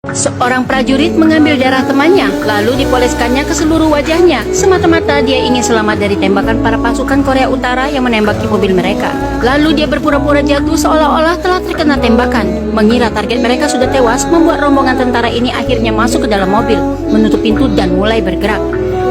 Seorang prajurit mengambil darah temannya, lalu dipoleskannya ke seluruh wajahnya. Semata-mata dia ingin selamat dari tembakan para pasukan Korea Utara yang menembaki mobil mereka. Lalu dia berpura-pura jatuh seolah-olah telah terkena tembakan. Mengira target mereka sudah tewas, membuat rombongan tentara ini akhirnya masuk ke dalam mobil, menutup pintu dan mulai bergerak.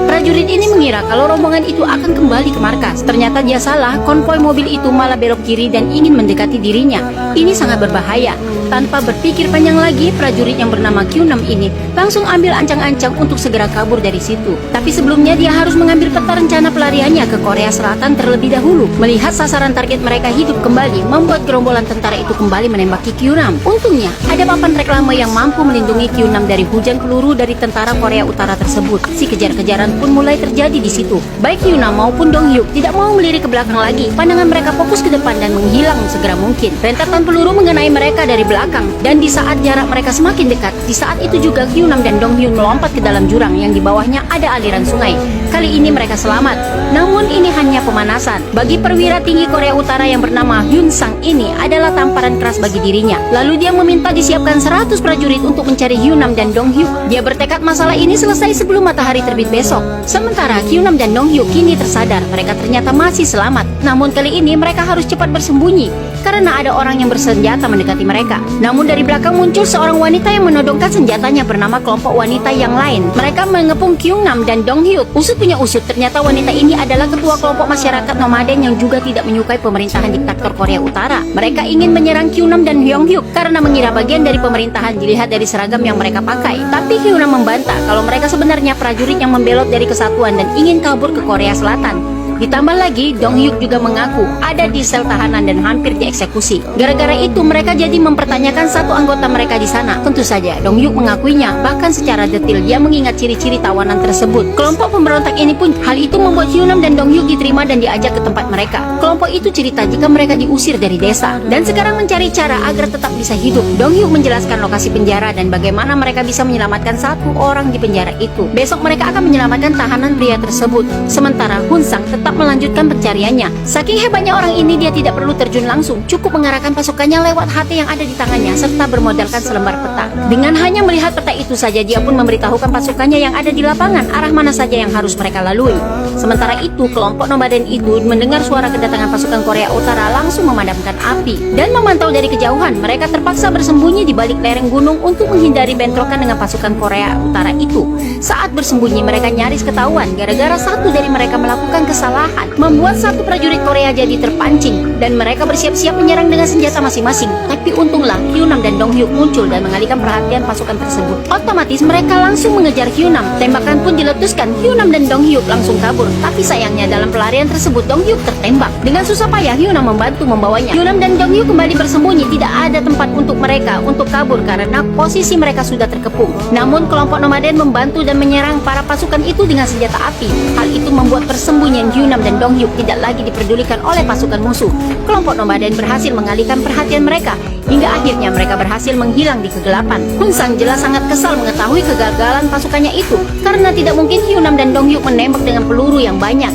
Prajurit ini mengira kalau rombongan itu akan kembali ke markas. Ternyata dia salah, konvoi mobil itu malah belok kiri dan ingin mendekati dirinya. Ini sangat berbahaya. Tanpa berpikir panjang lagi, prajurit yang bernama Q6 ini langsung ambil ancang-ancang untuk segera kabur dari situ. Tapi sebelumnya dia harus mengambil peta rencana pelariannya ke Korea Selatan terlebih dahulu. Melihat sasaran target mereka hidup kembali, membuat gerombolan tentara itu kembali menembaki Q6. Untungnya, ada papan reklame yang mampu melindungi Q6 dari hujan peluru dari tentara Korea Utara tersebut. Si kejar-kejaran pun mulai terjadi di situ. Baik Q6 maupun Dong Hyuk tidak mau melirik ke belakang lagi. Pandangan mereka fokus ke depan dan menghilang segera mungkin. Rentetan peluru mengenai mereka dari belakang, dan di saat jarak mereka semakin dekat, di saat itu juga Q6 dan Dong Hyun melompat ke dalam jurang yang di bawahnya ada aliran sungai. Kali ini mereka selamat. Namun ini hanya pemanasan. Bagi perwira tinggi Korea Utara yang bernama Hyun Sang ini adalah tamparan keras bagi dirinya. Lalu dia meminta disiapkan 100 prajurit untuk mencari Hyunam dan Dong Hyuk. Dia bertekad masalah ini selesai sebelum matahari terbit besok. Sementara Hyunam dan Dong Hyuk kini tersadar mereka ternyata masih selamat. Namun kali ini mereka harus cepat bersembunyi karena ada orang yang bersenjata mendekati mereka. Namun dari belakang muncul seorang wanita yang menodongkan senjatanya bernama kelompok wanita yang lain. Mereka mengepung Kyungnam dan Dong Hyuk. Usut punya usut, ternyata wanita ini adalah ketua kelompok masyarakat nomaden yang juga tidak menyukai pemerintahan diktator Korea Utara. Mereka ingin menyerang Kyungnam dan Dong Hyuk karena mengira bagian dari pemerintahan dilihat dari seragam yang mereka pakai. Tapi Kyungnam membantah kalau mereka sebenarnya prajurit yang membelot dari kesatuan dan ingin kabur ke Korea Selatan. Ditambah lagi, Dong Hyuk juga mengaku ada di sel tahanan dan hampir dieksekusi. Gara-gara itu mereka jadi mempertanyakan satu anggota mereka di sana. Tentu saja Dong Hyuk mengakuinya, bahkan secara detail dia mengingat ciri-ciri tawanan tersebut. Kelompok pemberontak ini pun hal itu membuat Hyunam dan Dong Hyuk diterima dan diajak ke tempat mereka. Kelompok itu cerita jika mereka diusir dari desa dan sekarang mencari cara agar tetap bisa hidup. Dong Hyuk menjelaskan lokasi penjara dan bagaimana mereka bisa menyelamatkan satu orang di penjara itu. Besok mereka akan menyelamatkan tahanan pria tersebut. Sementara Hun Sang tetap melanjutkan pencariannya. Saking hebatnya orang ini, dia tidak perlu terjun langsung, cukup mengarahkan pasukannya lewat HT yang ada di tangannya serta bermodalkan selembar peta. Dengan hanya melihat peta itu saja, dia pun memberitahukan pasukannya yang ada di lapangan arah mana saja yang harus mereka lalui. Sementara itu, kelompok nomaden itu mendengar suara kedatangan pasukan Korea Utara langsung memadamkan api dan memantau dari kejauhan. Mereka terpaksa bersembunyi di balik lereng gunung untuk menghindari bentrokan dengan pasukan Korea Utara itu. Saat bersembunyi, mereka nyaris ketahuan gara-gara satu dari mereka melakukan kesalahan, membuat satu prajurit Korea jadi terpancing dan mereka bersiap-siap menyerang dengan senjata masing-masing. Tapi untunglah Hyunam dan Dong Hyuk muncul dan mengalihkan perhatian pasukan tersebut. Otomatis mereka langsung mengejar Hyunam. Tembakan pun diletuskan. Hyunam dan Dong Hyuk langsung kabur. Tapi sayangnya dalam pelarian tersebut Dong Hyuk tertembak. Dengan susah payah Hyunam membantu membawanya. Hyunam dan Dong Hyuk kembali bersembunyi. Tidak ada tempat untuk mereka untuk kabur karena posisi mereka sudah terkepung. Namun kelompok nomaden membantu dan menyerang para pasukan itu dengan senjata api. Hal itu membuat persembunyian Hyunam dan Dong Hyuk tidak lagi diperdulikan oleh pasukan musuh. Kelompok nomaden berhasil mengalihkan perhatian mereka hingga akhirnya mereka berhasil menghilang di kegelapan. Hun Sang jelas sangat kesal mengetahui kegagalan pasukannya itu karena tidak mungkin Hyunam dan Dong Hyuk menembak dengan peluru yang banyak.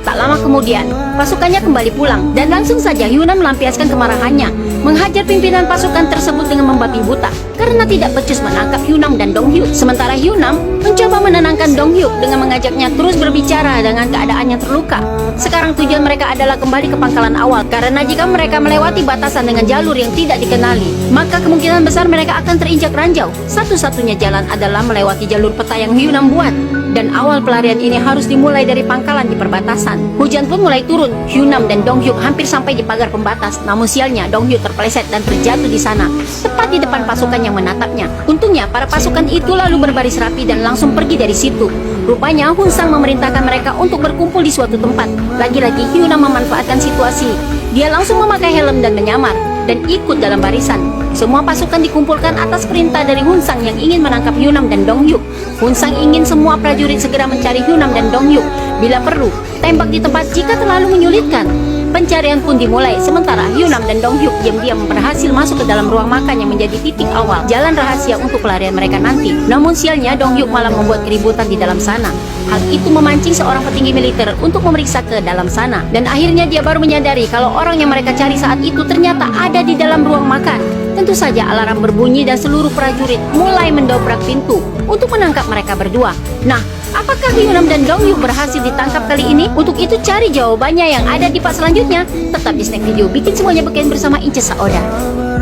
Tak lama kemudian, pasukannya kembali pulang dan langsung saja Hyunam melampiaskan kemarahannya, menghajar pimpinan pasukan tersebut dengan membabi buta karena tidak becus menangkap Hyunam dan Dong Hyuk. Sementara Hyunam mencoba menenangkan Dong Hyuk dengan mengajaknya terus berbicara dengan keadaannya terluka. Sekarang tujuan mereka adalah kembali ke pangkalan awal karena jika mereka melewati batasan dengan jalur yang tidak dikenali, maka kemungkinan besar mereka akan terinjak ranjau. Satu-satunya jalan adalah melewati jalur peta yang Hyunam buat. Dan awal pelarian ini harus dimulai dari pangkalan di perbatasan. Hujan pun mulai turun. Hyunam dan Dong Hyuk hampir sampai di pagar pembatas. Namun sialnya Dong Hyuk terpeleset dan terjatuh di sana, tepat di depan pasukan yang menatapnya. Untungnya para pasukan itu lalu berbaris rapi dan langsung pergi dari situ. Rupanya Hun Sang memerintahkan mereka untuk berkumpul di suatu tempat. Lagi-lagi Hyunam memanfaatkan situasi. Dia langsung memakai helm dan menyamar dan ikut dalam barisan. Semua pasukan dikumpulkan atas perintah dari Hun Sang yang ingin menangkap Hyunam dan Dong Hyuk. Hun Sang ingin semua prajurit segera mencari Hyunam dan Dong Hyuk. Bila perlu, tembak di tempat jika terlalu menyulitkan. Pencarian pun dimulai, sementara Hyunam dan Dong Hyuk diam-diam berhasil masuk ke dalam ruang makan yang menjadi titik awal jalan rahasia untuk pelarian mereka nanti. Namun sialnya Dong Hyuk malah membuat keributan di dalam sana. Hal itu memancing seorang petinggi militer untuk memeriksa ke dalam sana. Dan akhirnya dia baru menyadari kalau orang yang mereka cari saat itu ternyata ada di dalam ruang makan. Tentu saja alarm berbunyi dan seluruh prajurit mulai mendobrak pintu untuk menangkap mereka berdua. Nah, apakah Hyunam dan Dong Hyuk berhasil ditangkap kali ini? Untuk itu cari jawabannya yang ada di part selanjutnya. Tetap di Snack Video, bikin semuanya beken bersama Inces Saoda.